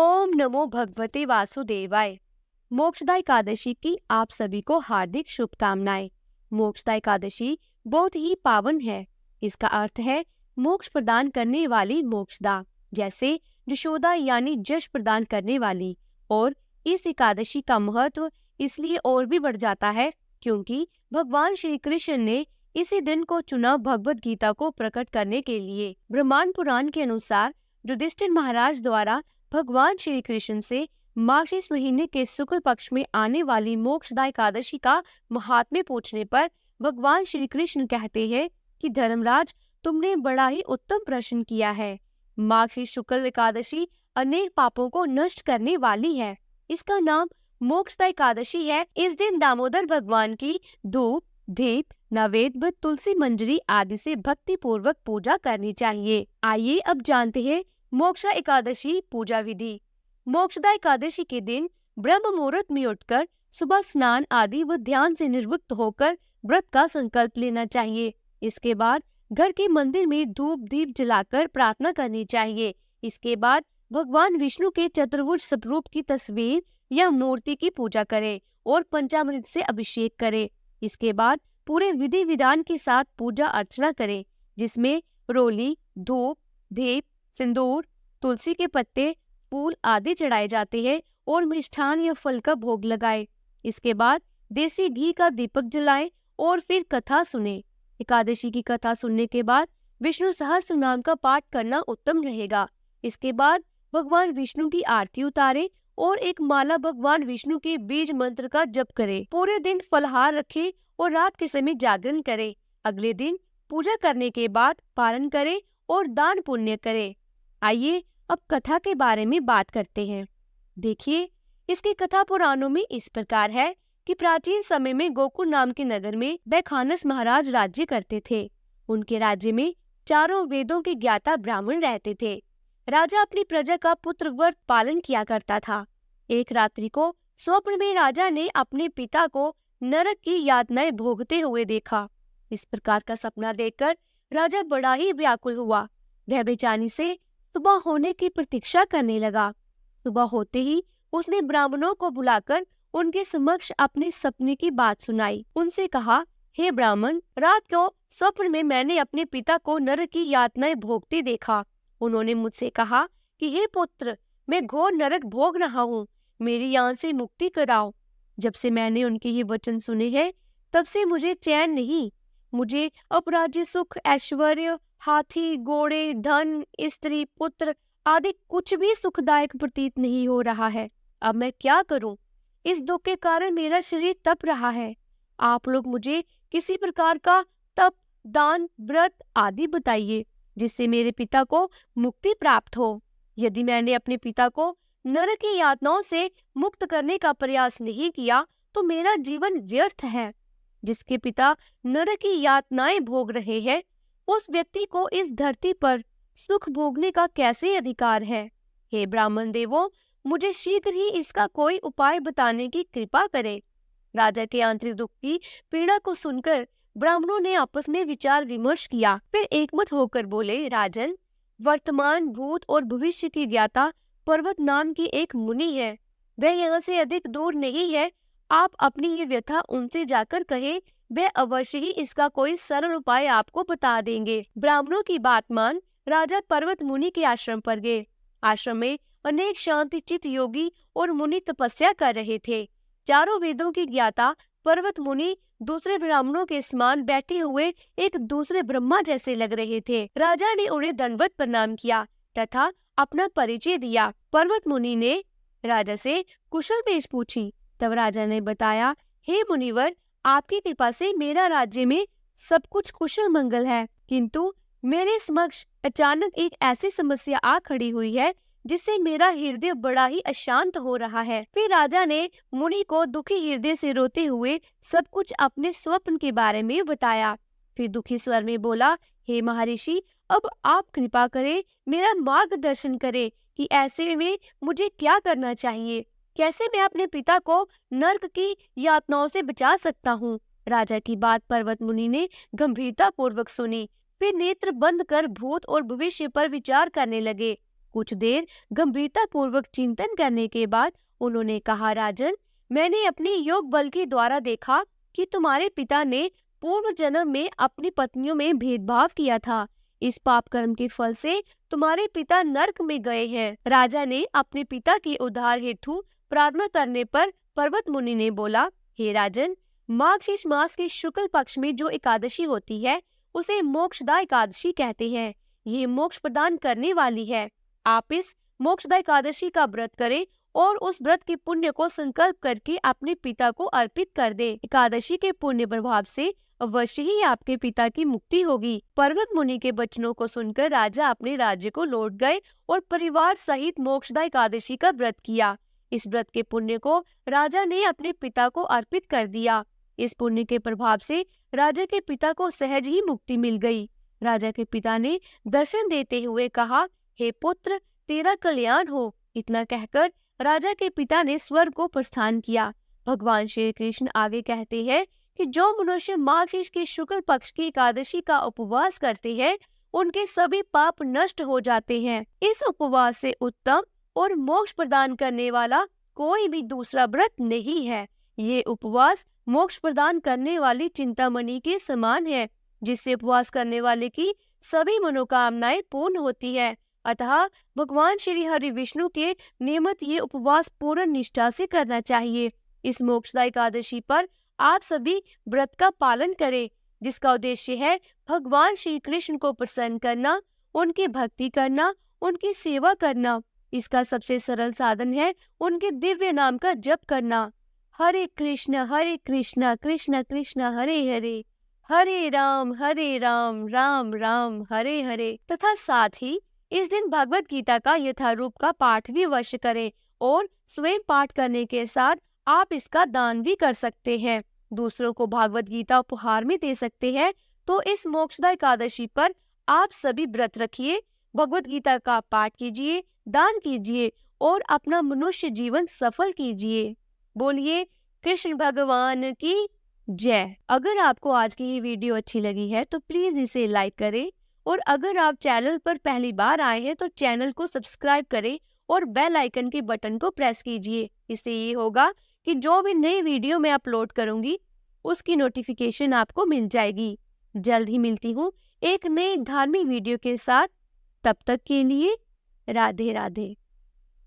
ओम नमो भगवते वासुदेवाय। मोक्षदा एकादशी की आप सभी को हार्दिक शुभकामनाएं। मोक्षदा एकादशी बहुत ही पावन है। इसका अर्थ है मोक्ष प्रदान करने वाली मोक्षदा, जैसे यशोदा यानी जश प्रदान करने वाली। और इस एकादशी का महत्व इसलिए और भी बढ़ जाता है क्योंकि भगवान श्री कृष्ण ने इसी दिन को चुना भगवत गीता को प्रकट करने के लिए। ब्रह्मांड पुराण के अनुसार युधिष्ठिर महाराज द्वारा भगवान श्री कृष्ण से मार्गशीर्ष महीने के शुक्ल पक्ष में आने वाली मोक्षदा एकादशी का महात्म्य पूछने पर भगवान श्री कृष्ण कहते हैं कि धर्मराज, तुमने बड़ा ही उत्तम प्रश्न किया है। मार्गशीर्ष शुक्ल एकादशी अनेक पापों को नष्ट करने वाली है। इसका नाम मोक्षदा एकादशी है। इस दिन दामोदर भगवान की धूप, दीप, नैवेद्य, तुलसी मंजरी आदि से भक्ति पूर्वक पूजा करनी चाहिए। आइए अब जानते हैं मोक्षा एकादशी पूजा विधि। मोक्षदा एकादशी के दिन ब्रह्म मुहूर्त में उठकर सुबह स्नान आदि व ध्यान से निवृत्त होकर व्रत का संकल्प लेना चाहिए। इसके बाद घर के मंदिर में धूप दीप जलाकर प्रार्थना करनी चाहिए। इसके बाद भगवान विष्णु के चतुर्भुज स्वरूप की तस्वीर या मूर्ति की पूजा करें और पंचामृत से अभिषेक करें। इसके बाद पूरे विधि विधान के साथ पूजा अर्चना करें, जिसमें रोली, धूप, दीप, सिंदूर, तुलसी के पत्ते, फूल आदि चढ़ाए जाते हैं और मिष्ठान या फल का भोग लगाए। इसके बाद देसी घी का दीपक जलाएं और फिर कथा सुने। एकादशी की कथा सुनने के बाद विष्णु सहस्त्र नाम का पाठ करना उत्तम रहेगा। इसके बाद भगवान विष्णु की आरती उतारे और एक माला भगवान विष्णु के बीज मंत्र का जप करें। पूरे दिन फलाहार रखें और रात के समय जागरण करें। अगले दिन पूजा करने के बाद पारण करें और दान पुण्य करें। आइए अब कथा के बारे में बात करते हैं। देखिए, इसकी कथा पुराणों में इस प्रकार है कि प्राचीन समय में गोकुल नाम के नगर में बैखानस महाराज राज्य करते थे। उनके राज्य में चारों वेदों के ज्ञाता ब्राह्मण रहते थे। राजा अपनी प्रजा का पुत्र व्रत पालन किया करता था। एक रात्रि को स्वप्न में राजा ने अपने पिता को नरक की यातनाएं भोगते हुए देखा। इस प्रकार का सपना देखकर राजा बड़ा ही व्याकुल हुआ। वह बेचैनी से सुबह होने की प्रतीक्षा करने लगा। सुबह होते ही उसने ब्राह्मणों को बुलाकर उनके समक्ष अपने सपने की बात सुनाई। उनसे कहा, हे ब्राह्मण, रात को स्वप्न में मैंने अपने पिता को नरक की यातनाएं भोगते देखा। उन्होंने मुझसे कहा कि हे पुत्र, मैं घोर नरक भोग रहा हूँ, मेरी यहाँ से मुक्ति कराओ। जब से मैंने उनके ये वचन सुने हैं, तब से मुझे चैन नहीं। मुझे अपराज्य, सुख, ऐश्वर्य, हाथी, घोड़े, धन, स्त्री, पुत्र आदि कुछ भी सुखदायक प्रतीत नहीं हो रहा है। अब मैं क्या करूं? इस दुख के कारण मेरा शरीर तप रहा है। आप लोग मुझे किसी प्रकार का तप, दान, व्रत आदि बताइए, जिससे मेरे पिता को मुक्ति प्राप्त हो। यदि मैंने अपने पिता को नरक की यातनाओं से मुक्त करने का प्रयास नहीं किया तो मेरा जीवन व्यर्थ है। जिसके पिता नरक की यातनाएं भोग रहे हैं, उस व्यक्ति को इस धरती पर सुख भोगने का कैसे अधिकार है? हे ब्राह्मण देवों, मुझे शीघ्र ही इसका कोई उपाय बताने की कृपा करें। राजा के आंतरिक दुख की पीड़ा को सुनकर ब्राह्मणों ने आपस में विचार विमर्श किया। फिर एकमत होकर बोले, राजन, वर्तमान, भूत और भविष्य की ज्ञाता पर्वत नाम की एक मुनि है। वह यहाँ से अधिक दूर नहीं है। आप अपनी ये व्यथा उनसे जाकर कहे, वे अवश्य ही इसका कोई सरल उपाय आपको बता देंगे। ब्राह्मणों की बात मान राजा पर्वत मुनि के आश्रम पर गए। आश्रम में अनेक शांति चित योगी और मुनि तपस्या कर रहे थे। चारों वेदों की ज्ञाता पर्वत मुनि दूसरे ब्राह्मणों के समान बैठे हुए एक दूसरे ब्रह्मा जैसे लग रहे थे। राजा ने उन्हें दंडवत प्रणाम किया तथा अपना परिचय दिया। पर्वत मुनि ने राजा से कुशल पेश पूछी। तब राजा ने बताया, हे मुनिवर, आपकी कृपा से मेरा राज्य में सब कुछ कुशल मंगल है, किंतु मेरे समक्ष अचानक एक ऐसी समस्या आ खड़ी हुई है जिससे मेरा हृदय बड़ा ही अशांत हो रहा है। फिर राजा ने मुनि को दुखी हृदय से रोते हुए सब कुछ अपने स्वप्न के बारे में बताया। फिर दुखी स्वर में बोला, हे महर्षि, अब आप कृपा करें, मेरा मार्गदर्शन करें कि ऐसे में मुझे क्या करना चाहिए। कैसे मैं अपने पिता को नरक की यातनाओं से बचा सकता हूँ? राजा की बात पर्वत मुनि ने गंभीरता पूर्वक सुनी। फिर नेत्र बंद कर भूत और भविष्य पर विचार करने लगे। कुछ देर गंभीरता पूर्वक चिंतन करने के बाद उन्होंने कहा, राजन, मैंने अपने योग बल के द्वारा देखा कि तुम्हारे पिता ने पूर्व जन्म में अपनी पत्नियों में भेदभाव किया था। इस पाप कर्म के फल से तुम्हारे पिता नरक में गए हैं। राजा ने अपने पिता के उद्धार हेतु प्रार्थना करने पर पर्वत मुनि ने बोला, हे राजन, मार्गशीर्ष मास के शुक्ल पक्ष में जो एकादशी होती है उसे मोक्षदा एकादशी कहते हैं। ये मोक्ष प्रदान करने वाली है। आप इस मोक्षदा एकादशी का व्रत करें और उस व्रत के पुण्य को संकल्प करके अपने पिता को अर्पित कर दे। एकादशी के पुण्य प्रभाव से अवश्य ही आपके पिता की मुक्ति होगी। पर्वत मुनि के वचनों को सुनकर राजा अपने राज्य को लौट गए और परिवार सहित मोक्षदा एकादशी का व्रत किया। इस व्रत के पुण्य को राजा ने अपने पिता को अर्पित कर दिया। इस पुण्य के प्रभाव से राजा के पिता को सहज ही मुक्ति मिल गई। राजा के पिता ने दर्शन देते हुए कहा, हे पुत्र, तेरा कल्याण हो। इतना कहकर राजा के पिता ने स्वर्ग को प्रस्थान किया। भगवान श्री कृष्ण आगे कहते हैं कि जो मनुष्य मार्गशीर्ष के शुक्ल पक्ष की एकादशी का उपवास करते हैं उनके सभी पाप नष्ट हो जाते हैं। इस उपवास से उत्तम और मोक्ष प्रदान करने वाला कोई भी दूसरा व्रत नहीं है। ये उपवास मोक्ष प्रदान करने वाली चिंतामणि के समान है, जिससे उपवास करने वाले की सभी मनोकामनाएं पूर्ण होती है। अतः भगवान श्री हरि विष्णु के नियमित ये उपवास पूर्ण निष्ठा से करना चाहिए। इस मोक्षदा एकादशी पर आप सभी व्रत का पालन करें, जिसका उद्देश्य है भगवान श्री कृष्ण को प्रसन्न करना, उनकी भक्ति करना, उनकी सेवा करना। इसका सबसे सरल साधन है उनके दिव्य नाम का जप करना। हरे कृष्ण कृष्ण कृष्ण हरे हरे, हरे राम राम राम हरे हरे। तथा साथ ही इस दिन भगवत गीता का यथारूप का पाठ भी अवश्य करें और स्वयं पाठ करने के साथ आप इसका दान भी कर सकते हैं। दूसरों को भागवत गीता उपहार में दे सकते हैं। तो इस मोक्षदा एकादशी पर आप सभी व्रत रखिए, भगवत गीता का पाठ कीजिए, दान कीजिए और अपना मनुष्य जीवन सफल कीजिए। बोलिए कृष्ण भगवान की जय। अगर आपको आज की ये वीडियो अच्छी लगी है तो प्लीज इसे लाइक करें और अगर आप चैनल पर पहली बार आए हैं तो चैनल को सब्सक्राइब करें और बेल आइकन के बटन को प्रेस कीजिए। इससे ये होगा कि जो भी नई वीडियो मैं अपलोड करूंगी उसकी नोटिफिकेशन आपको मिल जाएगी। जल्द ही मिलती हूँ एक नई धार्मिक वीडियो के साथ। तब तक के लिए राधे राधे।